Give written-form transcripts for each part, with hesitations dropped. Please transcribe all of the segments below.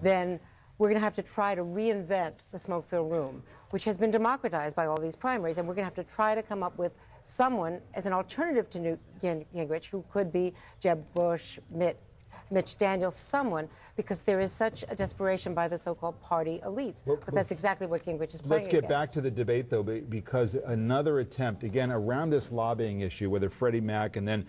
then we're going to have to try to reinvent the smoke-filled room, which has been democratized by all these primaries, and we're going to have to try to come up with someone as an alternative to Newt Gingrich, who could be Jeb Bush, Mitch Daniels, someone, because there is such a desperation by the so-called party elites. But that's exactly what Gingrich is playing against. Let's get against. back to the debate, though, because another attempt, again, around this lobbying issue, whether Freddie Mac and then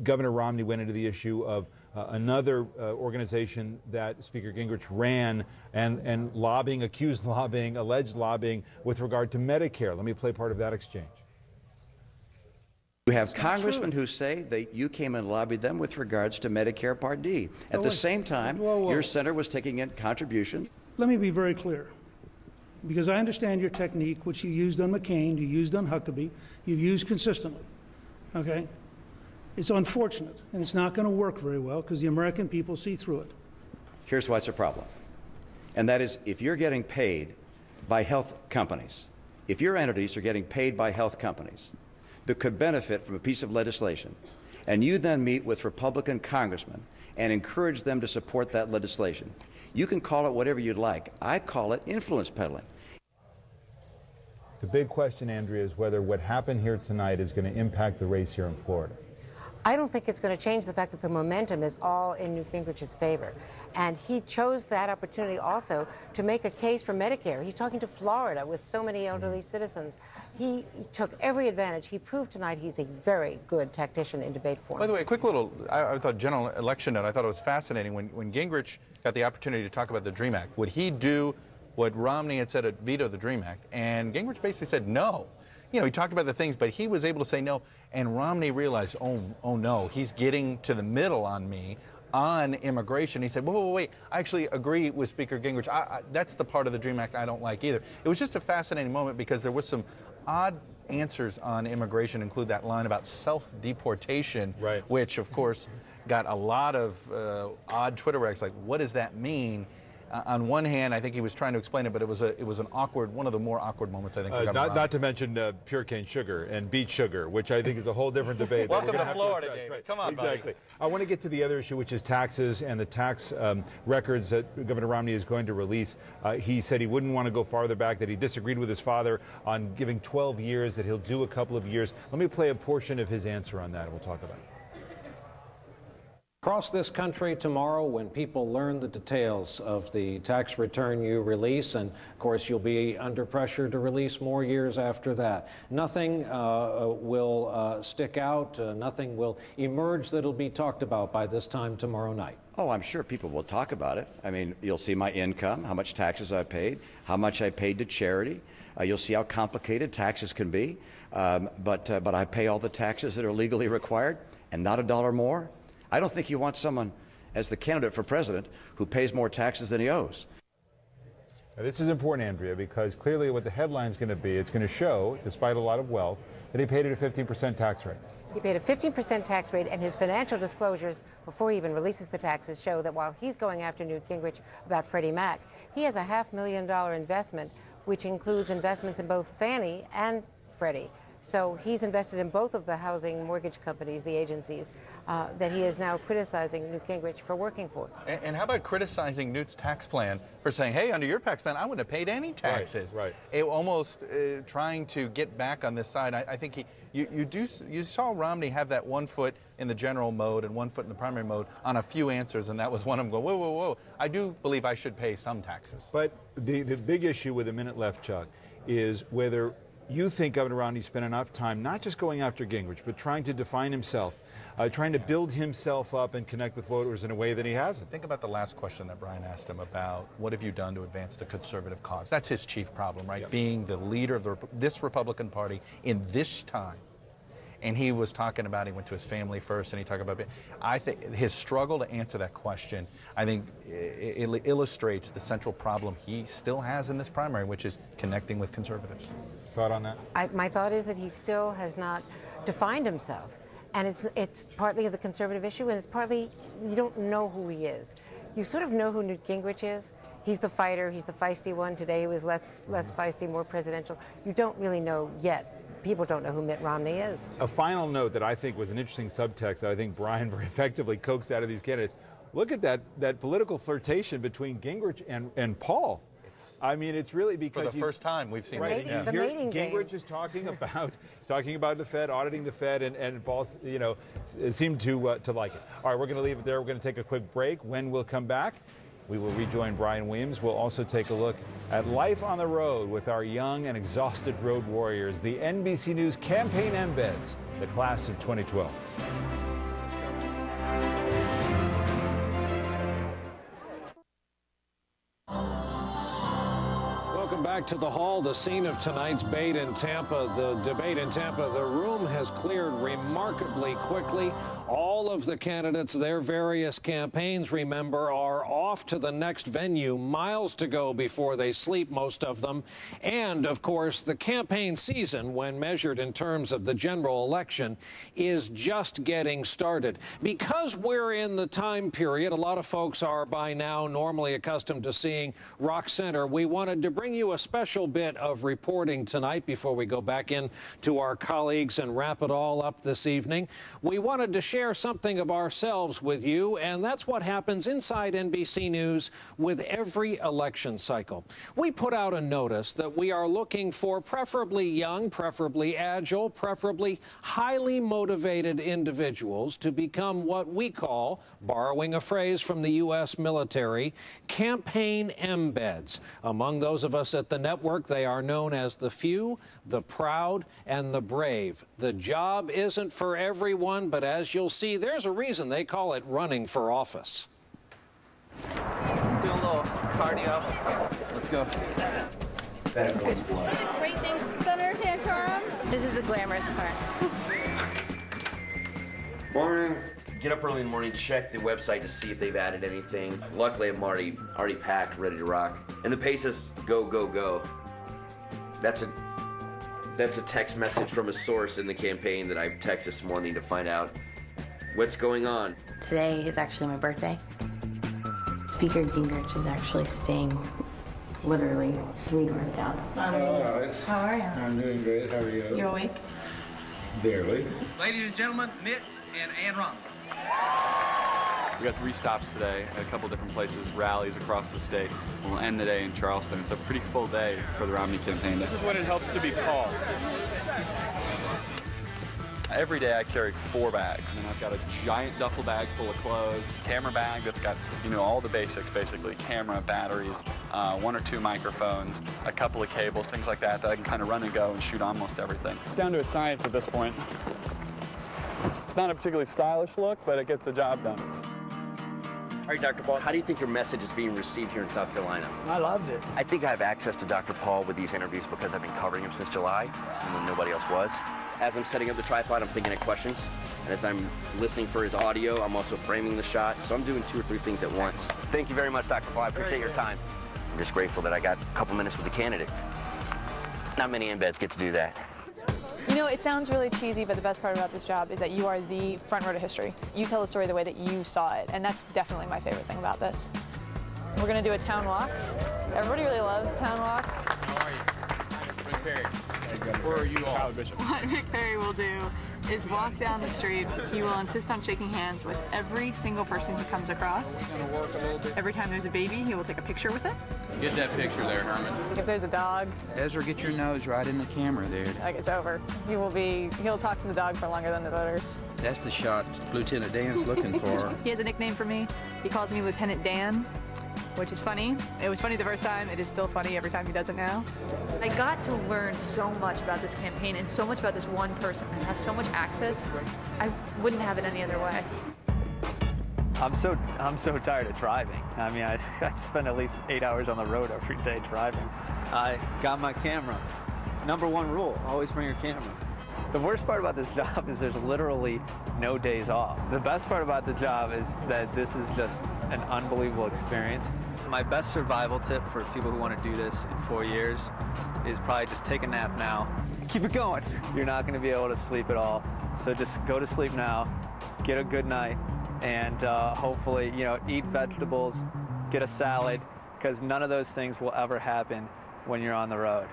Governor Romney went into the issue of another organization that Speaker Gingrich ran and lobbying, accused lobbying, alleged lobbying with regard to Medicare. Let me play part of that exchange. You have congressmen who say that you came and lobbied them with regards to Medicare Part D. At the same time, your senator was taking in contributions. Let me be very clear, because I understand your technique, which you used on McCain, you used on Huckabee, you've used consistently, okay? It's unfortunate, and it's not going to work very well because the American people see through it. Here's what's a problem, and that is if you're getting paid by health companies, if your entities are getting paid by health companies that could benefit from a piece of legislation, and you then meet with Republican congressmen and encourage them to support that legislation, you can call it whatever you'd like. I call it influence peddling. The big question, Andrea, is whether what happened here tonight is going to impact the race here in Florida. I don't think it's going to change the fact that the momentum is all in Newt Gingrich's favor. And he chose that opportunity also to make a case for Medicare. He's talking to Florida with so many elderly citizens. He took every advantage. He proved tonight he's a very good tactician in debate form. By the way, a quick little, I thought, general election note, I thought it was fascinating. When Gingrich got the opportunity to talk about the DREAM Act, would he do what Romney had said, veto the DREAM Act? And Gingrich basically said no. You know, he talked about the things, but he was able to say no. And Romney realized, oh no, he's getting to the middle on me on immigration. He said, wait, I actually agree with Speaker Gingrich. That's the part of the DREAM Act I don't like either. It was just a fascinating moment because there was some odd answers on immigration, include that line about self-deportation, right, which, of course, got a lot of odd Twitter reactions, like, what does that mean? On one hand, I think he was trying to explain it, but it was an awkward, one of the more awkward moments, I think. Not to mention pure cane sugar and beet sugar, which I think is a whole different debate. Welcome to Florida, David. Right. Come on, exactly. Buddy. I want to get to the other issue, which is taxes and the tax records that Governor Romney is going to release. He said he wouldn't want to go farther back, that he disagreed with his father on giving 12 years, that he'll do a couple of years. Let me play a portion of his answer on that, and we'll talk about it. Across this country tomorrow, when people learn the details of the tax return you release, and of course you'll be under pressure to release more years after that, nothing will stick out, nothing will emerge that'll be talked about by this time tomorrow night. Oh, I'm sure people will talk about it. I mean, you'll see my income, how much taxes I paid, how much I paid to charity. You'll see how complicated taxes can be, but I pay all the taxes that are legally required, and not a dollar more. I don't think you want someone as the candidate for president who pays more taxes than he owes. Now, this is important, Andrea, because clearly what the headline is going to be, it's going to show, despite a lot of wealth, that he paid at a 15% tax rate. He paid a 15% tax rate, and his financial disclosures, before he even releases the taxes, show that while he's going after Newt Gingrich about Freddie Mac, he has a $500,000 investment, which includes investments in both Fannie and Freddie. So he's invested in both of the housing mortgage companies, the agencies, that he is now criticizing Newt Gingrich for working for. And how about criticizing Newt's tax plan for saying, hey, under your tax plan, I wouldn't have paid any taxes. Right. Almost trying to get back on this side. I think you saw Romney have that 1 foot in the general mode and 1 foot in the primary mode on a few answers, and that was one of them going, whoa. I do believe I should pay some taxes. But the big issue with a minute left, Chuck, is whether you think Governor Romney spent enough time not just going after Gingrich, but trying to define himself, trying to build himself up and connect with voters in a way that he hasn't. Think about the last question that Brian asked him about what have you done to advance the conservative cause. That's his chief problem, right? Yep. Being the leader of this Republican Party in this time. And he was talking about, he went to his family first, and he talked about, I think his struggle to answer that question, I think it illustrates the central problem he still has in this primary, which is connecting with conservatives. Thought on that? My thought is that he still has not defined himself. And it's partly the conservative issue, and it's partly you don't know who he is. You sort of know who Newt Gingrich is. He's the fighter, he's the feisty one. Today he was less feisty, more presidential. You don't really know yet. People don't know who Mitt Romney is. A final note that I think was an interesting subtext that I think Brian very effectively coaxed out of these candidates. look at that political flirtation between Gingrich and Paul. I mean, it's really because for the first time we've seen right. it. The mating Gingrich game. is talking about the Fed, auditing the Fed, and Paul, seemed to like it. All right, we're going to leave it there. We're going to take a quick break. When we'll come back, we will rejoin Brian Williams. We'll also take a look at life on the road with our young and exhausted road warriors, the NBC News campaign embeds, the class of 2012. Welcome back to the hall, the scene of tonight's debate in Tampa. The debate in Tampa, the room has cleared remarkably quickly. All of the candidates, their various campaigns, remember, are off to the next venue, miles to go before they sleep, most of them. And, of course, the campaign season, when measured in terms of the general election, is just getting started. Because we're in the time period, a lot of folks are by now normally accustomed to seeing Rock Center. We wanted to bring you a special bit of reporting tonight before we go back in to our colleagues and wrap it all up this evening. We wanted to share something of ourselves with you, and that's what happens inside NBC News with every election cycle. We put out a notice that we are looking for preferably young, preferably agile, preferably highly motivated individuals to become what we call, borrowing a phrase from the U.S. military, campaign embeds. Among those of us at the network, they are known as the few, the proud, and the brave. The job isn't for everyone, but as you'll see, there's a reason they call it running for office. Do a little cardio. Let's go. Great things, Senator Santorum. This is the glamorous part. Morning. Get up early in the morning, check the website to see if they've added anything. Luckily, I'm already packed, ready to rock. And the pace is go, go, go. That's a text message from a source in the campaign that I texted this morning to find out what's going on. Today is actually my birthday. Speaker Gingrich is actually staying literally 3 doors down. How are you? I'm doing great. How are you? You awake? Barely. Ladies and gentlemen, Mitt and Romney. We got 3 stops today at a couple different places, rallies across the state. We'll end the day in Charleston. It's a pretty full day for the Romney campaign. This is when it helps to be tall. Every day I carry 4 bags, and I've got a giant duffel bag full of clothes, camera bag that's got, all the basics basically, camera, batteries, 1 or 2 microphones, a couple of cables, things like that I can kind of run and go and shoot almost everything. It's down to a science at this point. It's not a particularly stylish look, but it gets the job done. All right, Dr. Paul, how do you think your message is being received here in South Carolina? I loved it. I think I have access to Dr. Paul with these interviews because I've been covering him since July when nobody else was. As I'm setting up the tripod, I'm thinking of questions. And as I'm listening for his audio, I'm also framing the shot. So I'm doing 2 or 3 things at once. Thank you very much, Dr. Paul. I appreciate your time. I'm just grateful that I got a couple minutes with the candidate. Not many embeds get to do that. It sounds really cheesy, but the best part about this job is that you are the front row to history. You tell the story the way that you saw it, and that's definitely my favorite thing about this. We're going to do a town walk. Everybody really loves town walks. How are you? Rick Perry. Where are you all? What Rick Perry will do is walk down the street. He will insist on shaking hands with every single person he comes across. Every time there's a baby, he will take a picture with it. Get that picture there, Herman. If there's a dog, Ezra, get your nose right in the camera there. like it's over. He'll talk to the dog for longer than the voters. That's the shot Lieutenant Dan's looking for. He has a nickname for me. He calls me Lieutenant Dan, which is funny. It was funny the first time. It is still funny every time he does it now. I got to learn so much about this campaign and so much about this one person. I have so much access. I wouldn't have it any other way. I'm so tired of driving. I mean, I spend at least 8 hours on the road every day driving. I got my camera. Number 1 rule, always bring your camera. The worst part about this job is there's literally no days off. The best part about the job is that this is just an unbelievable experience. My best survival tip for people who want to do this in 4 years is probably just take a nap now. Keep it going. You're not going to be able to sleep at all. So just go to sleep now, get a good night, and hopefully, eat vegetables, get a salad, because none of those things will ever happen when you're on the road.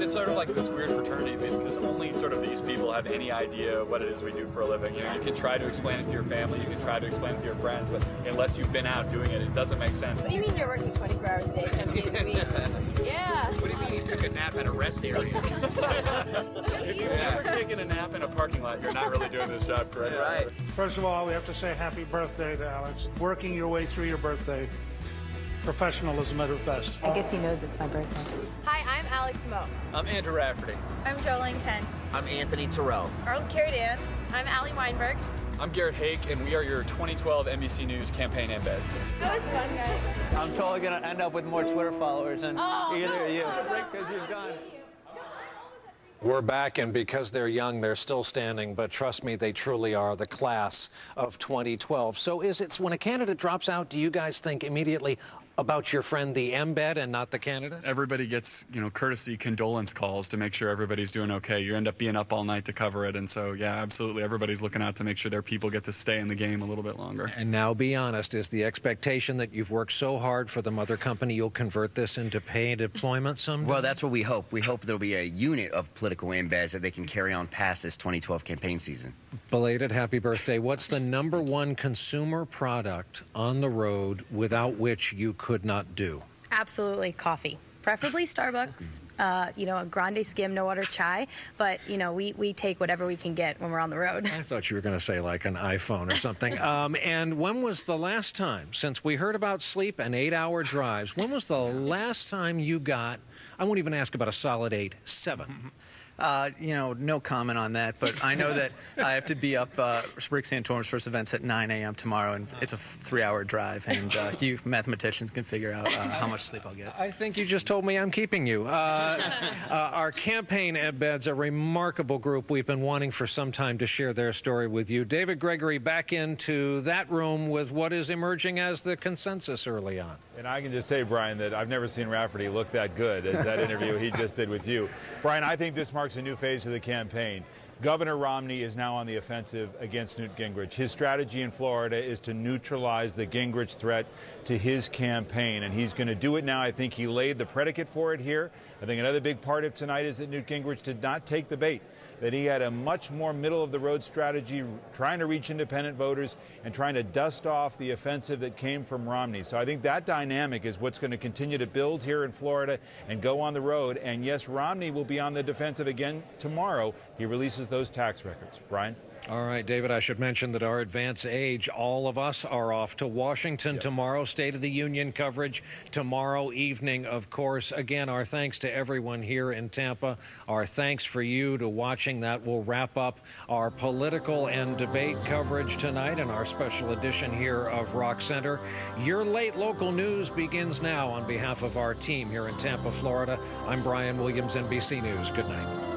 it's sort of like this weird fraternity thing because only sort of these people have any idea what it is we do for a living. You know, you can try to explain it to your family, you can try to explain it to your friends, but unless you've been out doing it, it doesn't make sense. What do you mean you're working 24 hours a day, 7 days a week? Yeah. What do you mean you took a nap at a rest area? If you've ever taken a nap in a parking lot, you're not really doing this job correctly. Right. First of all, we have to say happy birthday to Alex. Working your way through your birthday. Professionalism at its best. I guess he knows it's my birthday. Hi, I'm Alex Moe. I'm Andrew Rafferty. I'm Jolene Kent. I'm Anthony Terrell. I'm Carrie Dan. I'm Allie Weinberg. I'm Garrett Hake, and we are your 2012 NBC News campaign embeds. That was fun, guys. I'm totally going to end up with more Twitter followers than either of you. No. Because you've done. We're back, and because they're young, they're still standing. But trust me, they truly are the class of 2012. So is it when a candidate drops out, do you guys think immediately about your friend, the embed, and not the candidate? Everybody gets, courtesy condolence calls to make sure everybody's doing okay. You end up being up all night to cover it. And so, yeah, absolutely. Everybody's looking out to make sure their people get to stay in the game a little bit longer. And now be honest, is the expectation that you've worked so hard for the mother company, you'll convert this into paid employment someday? Well, that's what we hope. We hope there'll be a unit of political embeds that they can carry on past this 2012 campaign season. Belated happy birthday. What's the #1 consumer product on the road without which you could not do? Absolutely coffee. Preferably Starbucks. A grande skim, no water chai. But, we take whatever we can get when we're on the road. I thought you were going to say like an iPhone or something. And when was the last time, since we heard about sleep and 8-hour drives, when was the last time you got, I won't even ask about a solid 8, 7? No comment on that, but I know that I have to be up. Rick Santorum's first event's at 9 a.m. tomorrow, and it's a 3-hour drive, and you mathematicians can figure out how much sleep I'll get. I think you just told me I'm keeping you. Our campaign embeds, a remarkable group we've been wanting for some time to share their story with you. David Gregory back into that room with what is emerging as the consensus early on. And I can just say, Brian, that I've never seen Rafferty look that good as that interview he just did with you. Brian, I think this marks a new phase of the campaign. Governor Romney is now on the offensive against Newt Gingrich. His strategy in Florida is to neutralize the Gingrich threat to his campaign, and he's going to do it now. I think he laid the predicate for it here. I think another big part of tonight is that Newt Gingrich did not take the bait, that he had a much more middle-of-the-road strategy, trying to reach independent voters and trying to dust off the offensive that came from Romney. So I think that dynamic is what's going to continue to build here in Florida and go on the road. And yes, Romney will be on the defensive again tomorrow. He releases those tax records. Brian? All right, David, I should mention that our advance age, all of us are off to Washington tomorrow. State of the Union coverage tomorrow evening, of course. Again, our thanks to everyone here in Tampa. Our thanks for you to watching. That will wrap up our political and debate coverage tonight and our special edition here of Rock Center. Your late local news begins now. On behalf of our team here in Tampa, Florida, I'm Brian Williams, NBC News. Good night.